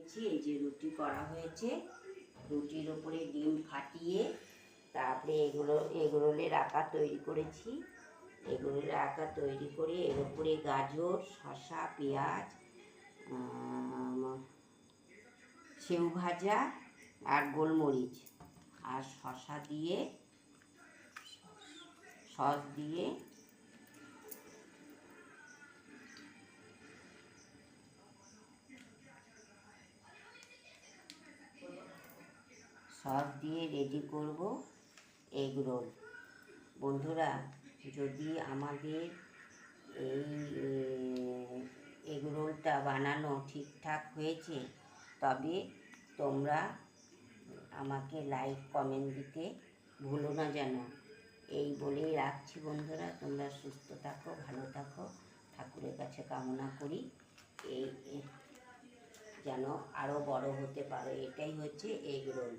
নিচ্ছি। এই যে রুটি করা হয়েছে, রুটির ওপরে ডিম ফাটিয়ে তারপরে এগরোলের আকার তৈরি করেছি। এগরোলের আকার তৈরি করে এর ওপরে গাজর, শসা, পেঁয়াজ, সেউ ভাজা আর গোলমরিচ আর শসা দিয়ে সস দিয়ে রেডি করব এগ রোল। বন্ধুরা, যদি আমাদের এই এগ রোলটা বানানো ঠিকঠাক হয়েছে তবে তোমরা আমাকে লাইক কমেন্ট দিতে ভুলো না যেন। এই বলেই রাখছি বন্ধুরা, তোমরা সুস্থ থাকো, ভালো থাকো, ঠাকুরের কাছে কামনা করি এই যেন আরও বড় হতে পারো। এটাই হচ্ছে এগ রোল।